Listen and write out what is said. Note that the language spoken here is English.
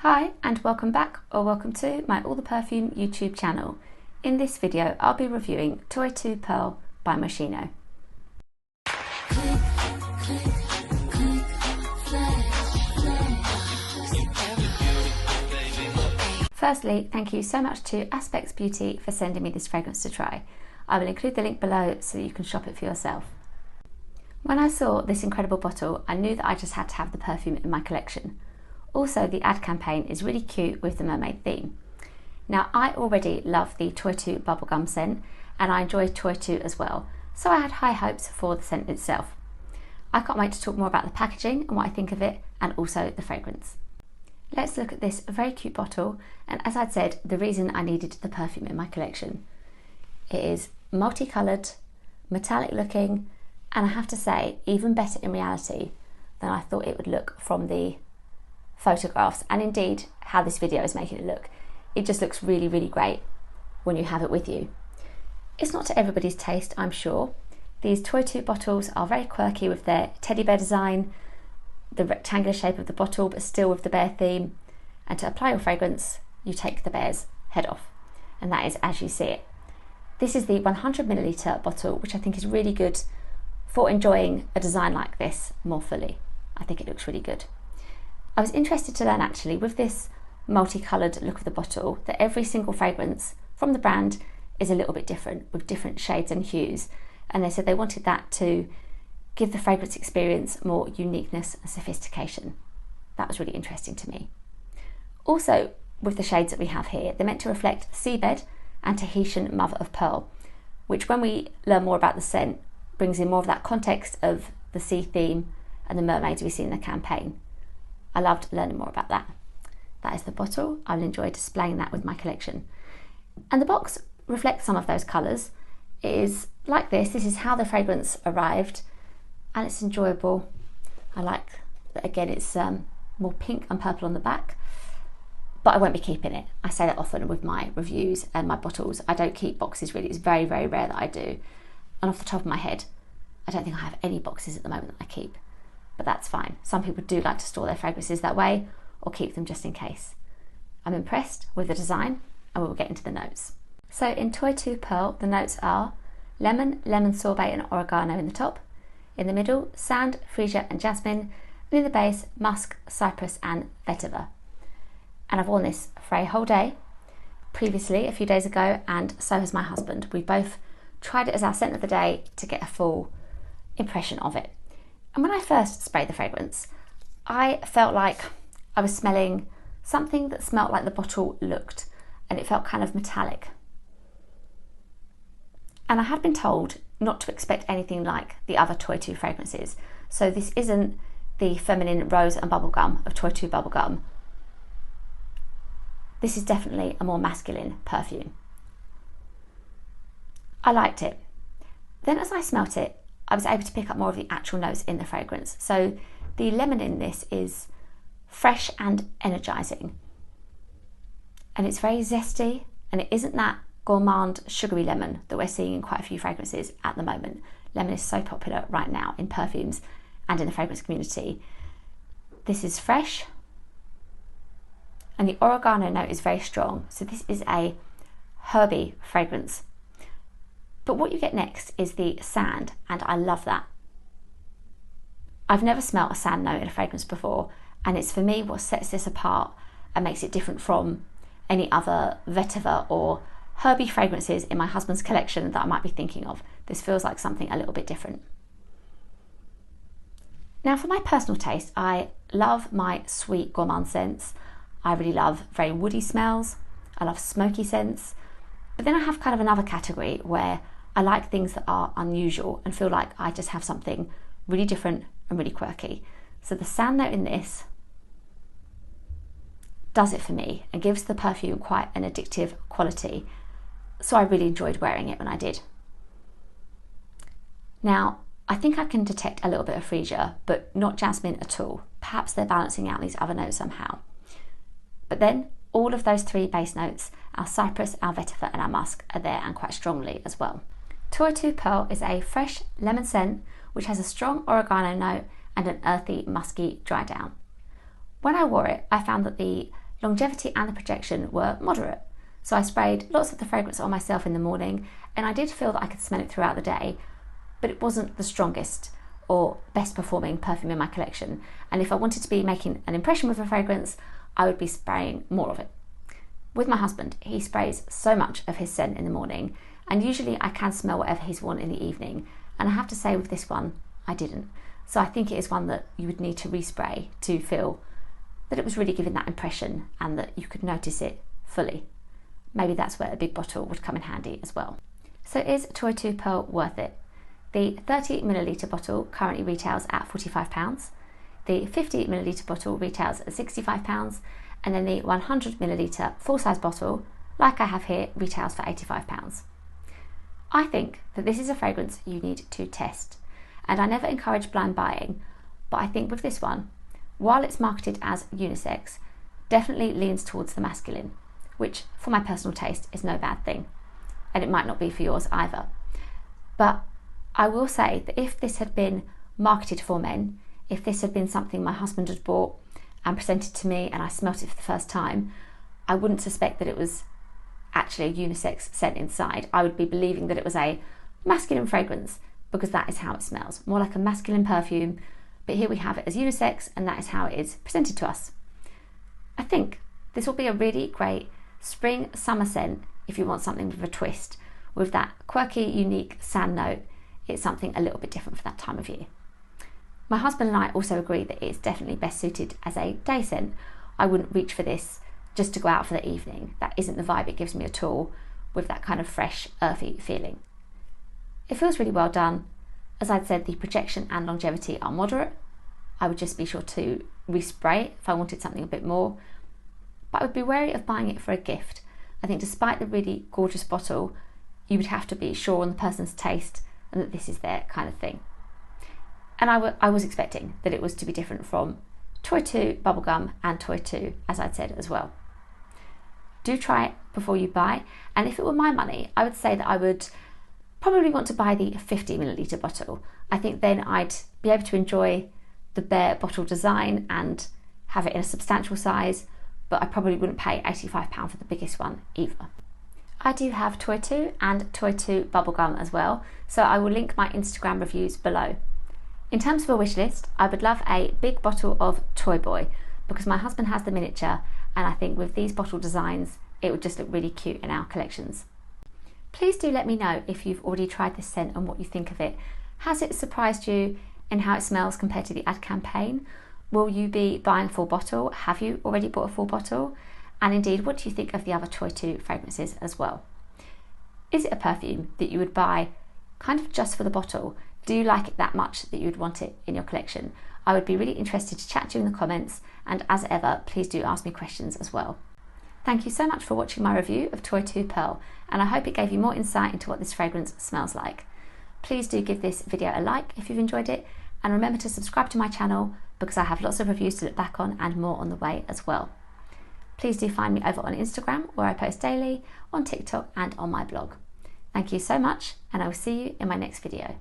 Hi and welcome back or welcome to my All the Perfume YouTube channel. In this video I'll be reviewing Toy 2 Pearl by Moschino. Firstly, thank you so much to Aspects Beauty for sending me this fragrance to try. I will include the link below so that you can shop it for yourself. When I saw this incredible bottle, I knew that I just had to have the perfume in my collection. Also, the ad campaign is really cute with the mermaid theme. Now, I already love the Toy 2 Bubblegum scent and I enjoy Toy 2 as well, so I had high hopes for the scent itself. I can't wait to talk more about the packaging and what I think of it and also the fragrance. Let's look at this very cute bottle, and as I'd said, the reason I needed the perfume in my collection. It is multicoloured, metallic looking, and I have to say, even better in reality than I thought it would look from the photographs, and indeed how this video is making it look. It just looks really, really great when you have it with you. It's not to everybody's taste, I'm sure. These Toy 2 bottles are very quirky with their teddy bear design, the rectangular shape of the bottle but still with the bear theme, and to apply your fragrance you take the bear's head off, and that is as you see it. This is the 100ml bottle, which I think is really good for enjoying a design like this more fully. I think it looks really good. I was interested to learn actually with this multicoloured look of the bottle that every single fragrance from the brand is a little bit different with different shades and hues, and they said they wanted that to give the fragrance experience more uniqueness and sophistication. That was really interesting to me. Also, with the shades that we have here, they're meant to reflect seabed and Tahitian mother of pearl, which when we learn more about the scent brings in more of that context of the sea theme and the mermaids we see in the campaign. I loved learning more about that. That is the bottle. I'll enjoy displaying that with my collection. And the box reflects some of those colours. It is like this. This is how the fragrance arrived, and it's enjoyable. I like that again it's more pink and purple on the back, but I won't be keeping it. I say that often with my reviews and my bottles. I don't keep boxes really. It's very, very rare that I do. And off the top of my head, I don't think I have any boxes at the moment that I keep, but that's fine. Some people do like to store their fragrances that way or keep them just in case. I'm impressed with the design and we will get into the notes. So in Toy 2 Pearl, the notes are lemon, lemon sorbet and oregano in the top. In the middle, sand, freesia and jasmine. And in the base, musk, cypress and vetiver. And I've worn this for a whole day previously, a few days ago, and so has my husband. We both tried it as our scent of the day to get a full impression of it. And when I first sprayed the fragrance, I felt like I was smelling something that smelled like the bottle looked, and it felt kind of metallic. And I had been told not to expect anything like the other Toy 2 fragrances. So this isn't the feminine rose and bubblegum of Toy 2 Bubblegum. This is definitely a more masculine perfume. I liked it. Then as I smelt it, I was able to pick up more of the actual notes in the fragrance. So the lemon in this is fresh and energizing. And it's very zesty, and it isn't that gourmand sugary lemon that we're seeing in quite a few fragrances at the moment. Lemon is so popular right now in perfumes and in the fragrance community. This is fresh, and the oregano note is very strong. So this is a herby fragrance. But what you get next is the sand, and I love that. I've never smelt a sand note in a fragrance before, and it's for me what sets this apart and makes it different from any other vetiver or herby fragrances in my husband's collection that I might be thinking of. This feels like something a little bit different. Now for my personal taste, I love my sweet gourmand scents. I really love very woody smells. I love smoky scents. But then I have kind of another category where I like things that are unusual and feel like I just have something really different and really quirky. So the sand note in this does it for me and gives the perfume quite an addictive quality. So I really enjoyed wearing it when I did. Now, I think I can detect a little bit of freesia, but not jasmine at all. Perhaps they're balancing out these other notes somehow. But then all of those three base notes, our cypress, our vetiver and our musk, are there and quite strongly as well. Toy 2 Pearl is a fresh lemon scent which has a strong oregano note and an earthy, musky dry down. When I wore it, I found that the longevity and the projection were moderate. So I sprayed lots of the fragrance on myself in the morning, and I did feel that I could smell it throughout the day, but it wasn't the strongest or best performing perfume in my collection. And if I wanted to be making an impression with a fragrance, I would be spraying more of it. With my husband, he sprays so much of his scent in the morning, and usually I can smell whatever he's worn in the evening. And I have to say with this one, I didn't. So I think it is one that you would need to respray to feel that it was really giving that impression and that you could notice it fully. Maybe that's where a big bottle would come in handy as well. So is Toy 2 Pearl worth it? The 30ml bottle currently retails at £45. The 50ml bottle retails at £65, and then the 100ml full-size bottle, like I have here, retails for £85. I think that this is a fragrance you need to test, and I never encourage blind buying, but I think with this one, while it's marketed as unisex, definitely leans towards the masculine, which for my personal taste is no bad thing, and it might not be for yours either. But I will say that if this had been marketed for men, if this had been something my husband had bought and presented to me and I smelt it for the first time, I wouldn't suspect that it was actually a unisex scent inside. I would be believing that it was a masculine fragrance because that is how it smells, more like a masculine perfume, but here we have it as unisex and that is how it is presented to us. I think this will be a really great spring summer scent if you want something with a twist, with that quirky, unique sand note. It's something a little bit different for that time of year. My husband and I also agree that it's definitely best suited as a day scent. I wouldn't reach for this just to go out for the evening. That isn't the vibe it gives me at all, with that kind of fresh, earthy feeling. It feels really well done. As I'd said, the projection and longevity are moderate. I would just be sure to respray it if I wanted something a bit more, but I would be wary of buying it for a gift. I think despite the really gorgeous bottle, you would have to be sure on the person's taste and that this is their kind of thing. And I was expecting that it was to be different from Toy 2 Bubblegum and Toy 2, as I'd said as well. Do try it before you buy, and if it were my money, I would say that I would probably want to buy the 50ml bottle. I think then I'd be able to enjoy the bare bottle design and have it in a substantial size, but I probably wouldn't pay £85 for the biggest one either. I do have Toy 2 and Toy 2 Bubblegum as well, so I will link my Instagram reviews below. In terms of a wish list, I would love a big bottle of Toy Boy because my husband has the miniature, and I think with these bottle designs it would just look really cute in our collections. Please do let me know if you've already tried this scent and what you think of it. Has it surprised you in how it smells compared to the ad campaign? Will you be buying a full bottle? Have you already bought a full bottle? And indeed, what do you think of the other Toy 2 fragrances as well? Is it a perfume that you would buy kind of just for the bottle? Do you like it that much that you would want it in your collection? I would be really interested to chat to you in the comments, and as ever, please do ask me questions as well. Thank you so much for watching my review of Toy 2 Pearl, and I hope it gave you more insight into what this fragrance smells like. Please do give this video a like if you've enjoyed it, and remember to subscribe to my channel because I have lots of reviews to look back on and more on the way as well. Please do find me over on Instagram where I post daily, on TikTok and on my blog. Thank you so much, and I will see you in my next video.